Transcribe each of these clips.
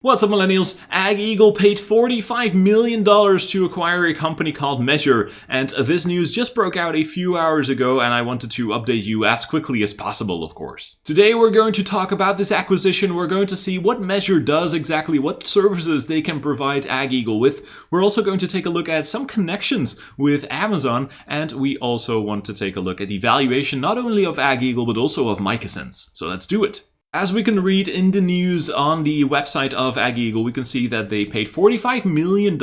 What's up, millennials? AgEagle paid $45 million to acquire a company called Measure, and this news just broke out a few hours ago, and I wanted to update you as quickly as possible, of course. Today we're going to talk about this acquisition. We're going to see what Measure does exactly, what services they can provide AgEagle with. We're also going to take a look at some connections with Amazon, and we also want to take a look at the valuation not only of AgEagle but also of MicaSense. So let's do it. As we can read in the news on the website of AgEagle, we can see that they paid $45 million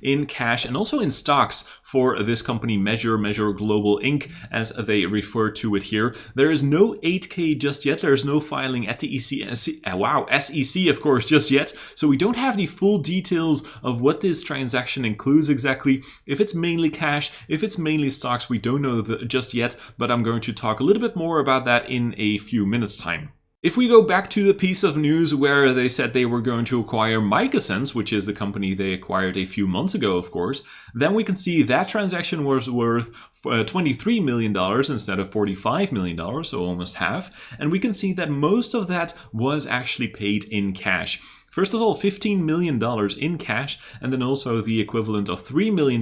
in cash and also in stocks for this company Measure Global Inc., as they refer to it here. There is no 8K just yet. There is no filing at the SEC, of course, just yet. So we don't have the full details of what this transaction includes exactly. If it's mainly cash, if it's mainly stocks, we don't know just yet, but I'm going to talk a little bit more about that in a few minutes' time. If we go back to the piece of news where they said they were going to acquire MicaSense, which is the company they acquired a few months ago, of course, then we can see that transaction was worth $23 million instead of $45 million, so almost half. And we can see that most of that was actually paid in cash. First of all, $15 million in cash, and then also the equivalent of $3 million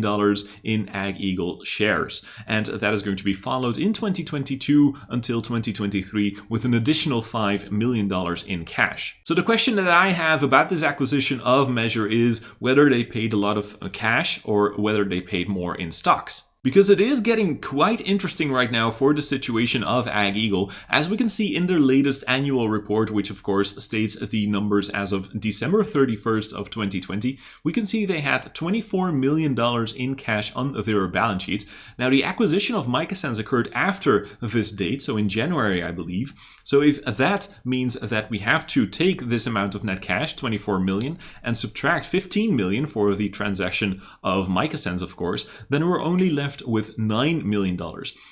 in AgEagle shares. And that is going to be followed in 2022 until 2023 with an additional $5 million in cash. So the question that I have about this acquisition of Measure is whether they paid a lot of cash or whether they paid more in stocks. Because it is getting quite interesting right now for the situation of AgEagle, as we can see in their latest annual report, which of course states the numbers as of December 31st of 2020. We can see they had $24 million in cash on their balance sheet. Now, the acquisition of MicaSense occurred after this date, so in January, I believe. So if that means that we have to take this amount of net cash, 24 million, and subtract 15 million for the transaction of MicaSense, of course, then we're only left with $9 million.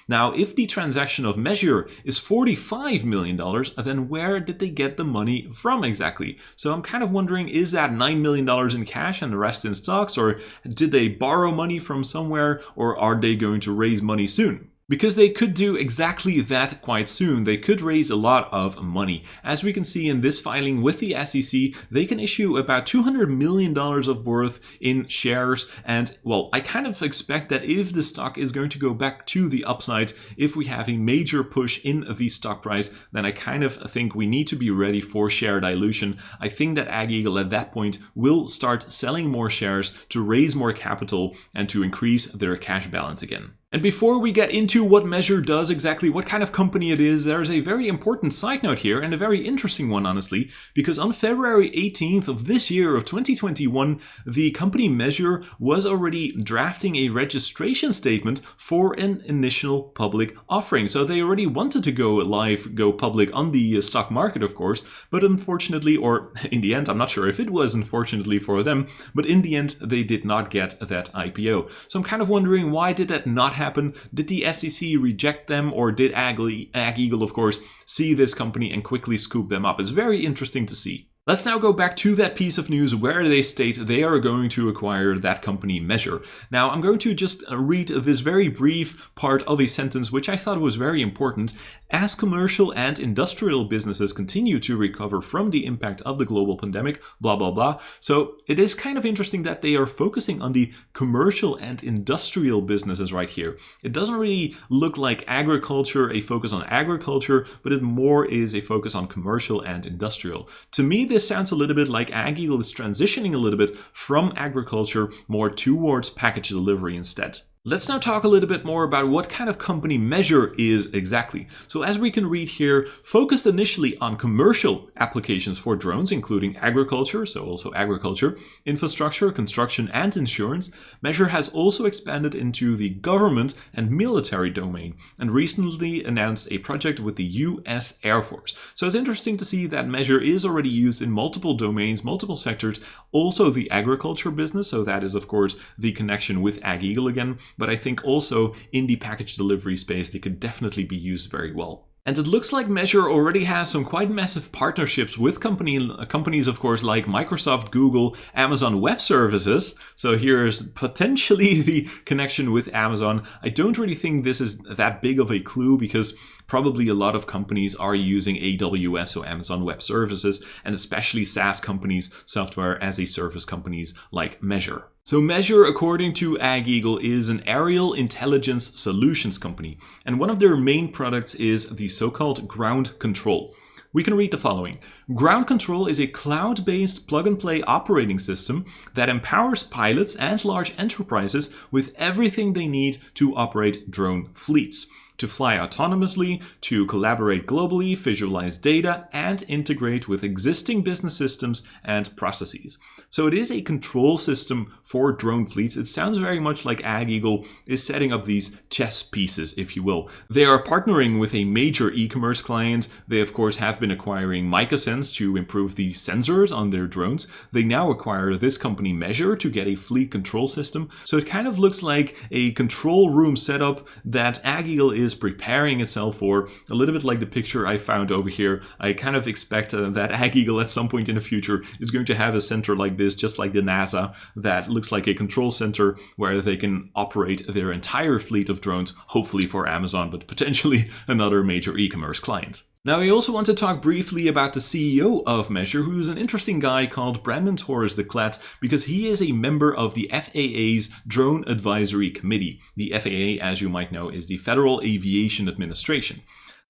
Now, if the transaction of Measure is $45 million, then where did they get the money from exactly? So I'm kind of wondering, is that $9 million in cash and the rest in stocks, or did they borrow money from somewhere, or are they going to raise money soon? Because they could do exactly that quite soon. They could raise a lot of money. As we can see in this filing with the SEC, they can issue about $200 million of worth in shares. And well, I kind of expect that if the stock is going to go back to the upside, if we have a major push in the stock price, then I kind of think we need to be ready for share dilution. I think that AgEagle at that point will start selling more shares to raise more capital and to increase their cash balance again. And before we get into what Measure does exactly, what kind of company it is, there's a very important side note here, and a very interesting one, honestly, because on February 18th of this year of 2021, the company Measure was already drafting a registration statement for an initial public offering. So they already wanted to go public on the stock market, of course, but unfortunately, or in the end, I'm not sure if it was unfortunately for them, but in the end, they did not get that IPO. So I'm kind of wondering, why did that not happen? Did the SEC reject them, or did AgEagle, of course, see this company and quickly scoop them up? It's very interesting to see. Let's now go back to that piece of news where they state they are going to acquire that company Measure. Now, I'm going to just read this very brief part of a sentence which I thought was very important. As commercial and industrial businesses continue to recover from the impact of the global pandemic, blah, blah, blah. So it is kind of interesting that they are focusing on the commercial and industrial businesses right here. It doesn't really look like agriculture, a focus on agriculture, but it more is a focus on commercial and industrial. To me, this sounds a little bit like AgEagle is transitioning a little bit from agriculture more towards package delivery instead. Let's now talk a little bit more about what kind of company Measure is exactly. So as we can read here, focused initially on commercial applications for drones, including agriculture, so also agriculture, infrastructure, construction, and insurance, Measure has also expanded into the government and military domain, and recently announced a project with the US Air Force. So it's interesting to see that Measure is already used in multiple domains, multiple sectors, also the agriculture business, so that is of course the connection with AgEagle again. But I think also in the package delivery space, they could definitely be used very well. And it looks like Measure already has some quite massive partnerships with companies, of course, like Microsoft, Google, Amazon Web Services. So here's potentially the connection with Amazon. I don't really think this is that big of a clue because Probably a lot of companies are using AWS, so Amazon Web Services, and especially SaaS companies, software as a service companies like Measure. So Measure, according to AgEagle, is an aerial intelligence solutions company, and one of their main products is the so-called ground control. We can read the following. Ground control is a cloud-based plug-and-play operating system that empowers pilots and large enterprises with everything they need to operate drone fleets, to fly autonomously, to collaborate globally, visualize data, and integrate with existing business systems and processes. So it is a control system for drone fleets. It sounds very much like AgEagle is setting up these chess pieces, if you will. They are partnering with a major e-commerce client. They, of course, have been acquiring MicaSense to improve the sensors on their drones. They now acquire this company Measure to get a fleet control system. So it kind of looks like a control room setup that AgEagle is preparing itself for, a little bit like the picture I found over here. I kind of expect that AgEagle at some point in the future is going to have a center like this, just like the NASA, that looks like a control center where they can operate their entire fleet of drones, hopefully for Amazon, but potentially another major e-commerce client. Now, I also want to talk briefly about the CEO of Measure, who's an interesting guy called Brandon Torres de Klet, because he is a member of the FAA's Drone Advisory Committee. The FAA, as you might know, is the Federal Aviation Administration.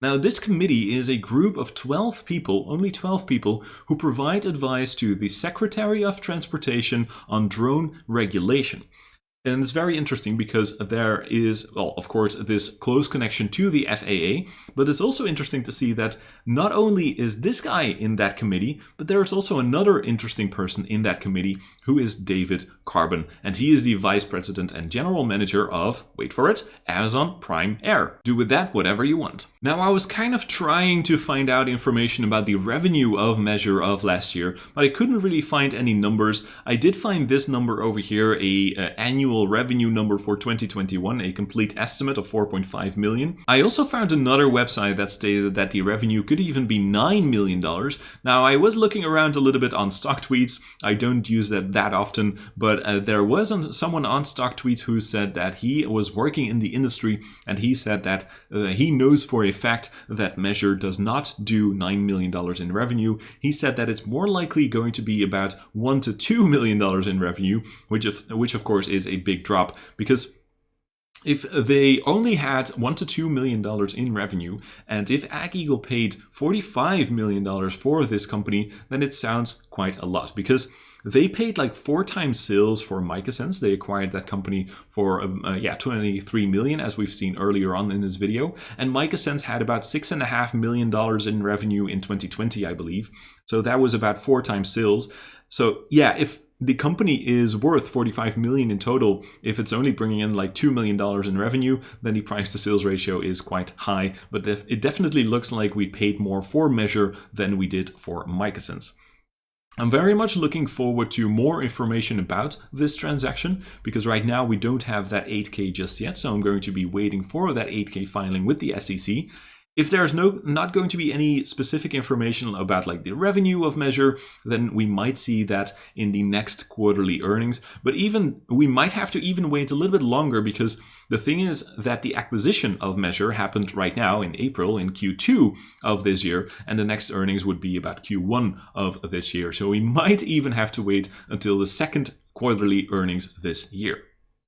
Now, this committee is a group of 12 people, only 12 people, who provide advice to the Secretary of Transportation on drone regulation. And it's very interesting because there is, well, of course, this close connection to the FAA, but it's also interesting to see that not only is this guy in that committee, but there is also another interesting person in that committee who is David Carbon, and he is the Vice President and General Manager of, wait for it, Amazon Prime Air. Do with that whatever you want. Now, I was kind of trying to find out information about the revenue of Measure of last year, but I couldn't really find any numbers. I did find this number over here, a annual revenue number for 2021, a complete estimate of 4.5 million. I also found another website that stated that the revenue could even be $9 million. Now, I was looking around a little bit on Stock Tweets. I don't use that often, but there was someone on Stock Tweets who said that he was working in the industry, and he said that he knows for a fact that Measure does not do $9 million in revenue. He said that it's more likely going to be about $1 to $2 million in revenue, which of course is a big drop, because if they only had $1 to $2 million in revenue, and if AgEagle paid $45 million for this company, then it sounds quite a lot, because they paid like 4 times sales for MicaSense. They acquired that company for $23 million, as we've seen earlier on in this video. And MicaSense had about $6.5 million in revenue in 2020, I believe. So that was about 4 times sales. So yeah, if the company is worth $45 million in total, if it's only bringing in like $2 million in revenue, then the price to sales ratio is quite high. But it definitely looks like we paid more for Measure than we did for MicaSense. I'm very much looking forward to more information about this transaction, because right now we don't have that 8K just yet, so I'm going to be waiting for that 8K filing with the SEC. If there's not going to be any specific information about like the revenue of Measure, then we might see that in the next quarterly earnings. But even we might have to even wait a little bit longer, because the thing is that the acquisition of Measure happened right now in April, in Q2 of this year, and the next earnings would be about Q1 of this year. So we might even have to wait until the second quarterly earnings this year.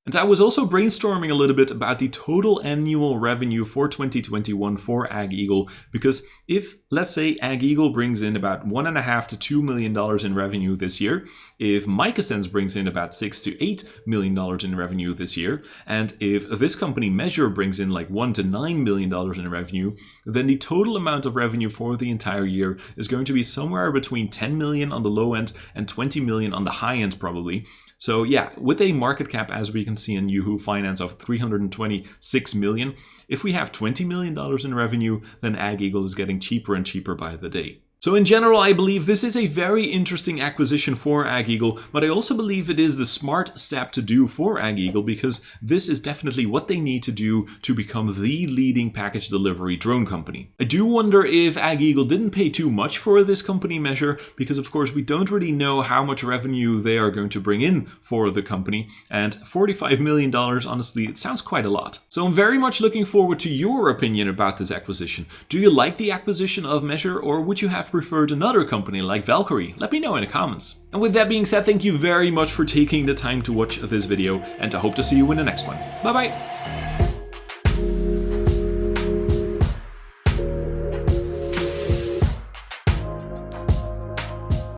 And I was also brainstorming a little bit about the total annual revenue for 2021 for AgEagle, because if, let's say, AgEagle brings in about $1.5 to $2 million in revenue this year, if MicaSense brings in about $6 to $8 million in revenue this year, and if this company Measure brings in like $1 to $9 million in revenue, then the total amount of revenue for the entire year is going to be somewhere between 10 million on the low end and 20 million on the high end, probably. So yeah, with a market cap, as we can see in Yahoo Finance, of 326 million, if we have $20 million in revenue, then AgEagle is getting cheaper and cheaper by the day. So in general, I believe this is a very interesting acquisition for AgEagle, but I also believe it is the smart step to do for AgEagle because this is definitely what they need to do to become the leading package delivery drone company. I do wonder if AgEagle didn't pay too much for this company Measure because of course we don't really know how much revenue they are going to bring in for the company, and $45 million, honestly, it sounds quite a lot. So I'm very much looking forward to your opinion about this acquisition. Do you like the acquisition of Measure, or would you have preferred another company like Valqari? Let me know in the comments. And with that being said, thank you very much for taking the time to watch this video, and I hope to see you in the next one. Bye bye!